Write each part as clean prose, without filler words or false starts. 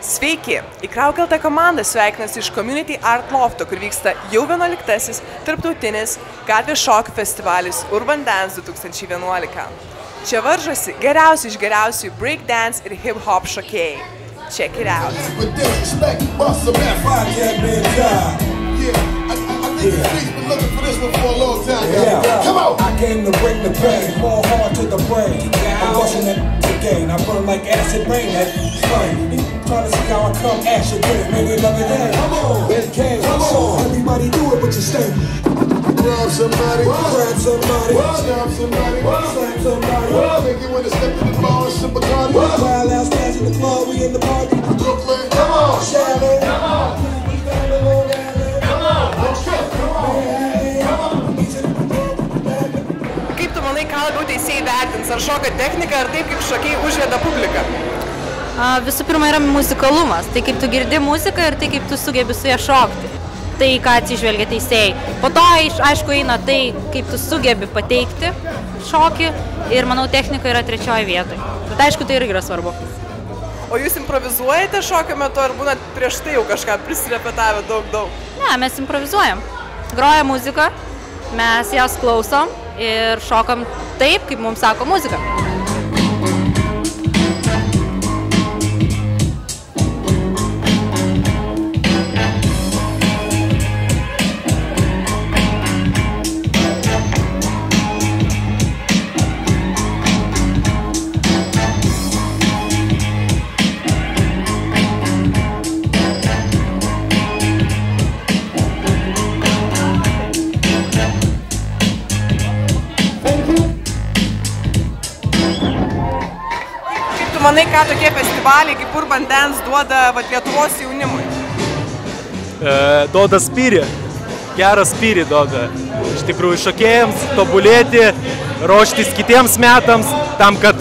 Sveiki! Įkrauk LT komanda sveikinasi iš Community Art Lofto, kur vyksta jau 11-asis tarptautinis gatvės šokių festivalis Urban Dance 2011. Čia varžosi geriausi iš geriausių breakdance ir hip-hop šokėjai. Check it out! I came to bring the pain, more hard to the brain. I'm rushing it again, I burn like acid rain. That's fine. Trying to see how I come ash again. Maybe another day. Come on, okay, come on. Everybody do it with your state. Grab somebody, grab somebody, stab somebody, slap somebody. Make you wanna step to the bar and sip a Bacardi. Wild ass dance in the club, we in the party. Brooklyn, come on, Charlotte, come on. Kaip tu manai, ką labiau teisėjai vertins? Ar šokio technika, ar taip, kaip šokėjai užveda publiką? Visų pirma yra muzikalumas, tai kaip tu girdi muziką ir tai kaip tu sugebi su ją šokti. Tai ką atsižvelgia teisėjai. Po to aišku eina tai, kaip tu sugebi pateikti šokį ir manau technika yra trečioje vietoje. Bet aišku tai irgi yra svarbu. O jūs improvizuojate šokio metu ar būnat prieš tai jau kažką prisirepetavę daug? Ne, mes improvizuojam. Groja muzika, mes jas klausom ir šokam taip, kaip mums sako muzika. Manai, ką tokie festivaliai kaip Urban Dance duoda Lietuvos jaunimui? Duoda spyrį, gerą spyrį duoda. Iš tikrųjų šokėjams tobulėti, ruoštis kitiems metams, tam, kad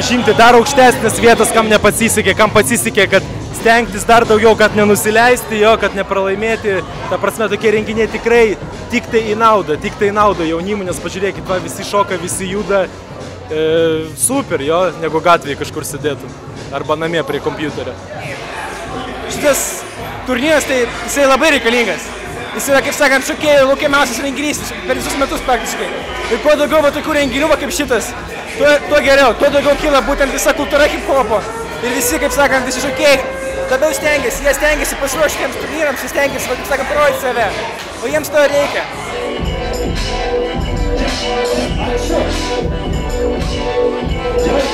užimti dar aukštesnės vietas, kam nepasisekė, kam pasisekė, kad stengtis dar daugiau, kad nenusileisti, kad nepralaimėti. Ta prasme, tokie renginiai tikrai tik tai į naudą jaunimui, nes pažiūrėkit, va, visi šoka, visi juda. Super, negu gatvėje kažkur sėdėtų arba namie prie kompiuterio. Šitas turnyras, tai jisai labai reikalingas. Jis yra, kaip sakant, šokėjų laukiamiausias renginys per visus metus praktiškai. Ir kuo daugiau tokių renginių kaip šitas, tuo geriau, tuo daugiau kyla būtent visa kultūra hip-hopo. Ir visi, kaip sakant, visi šokėjai labiau stengiasi, jie stengiasi pasiruošti tiems turnyrams, jie stengiasi, kaip sakant, parodyti save. O jiems to reikia. Action!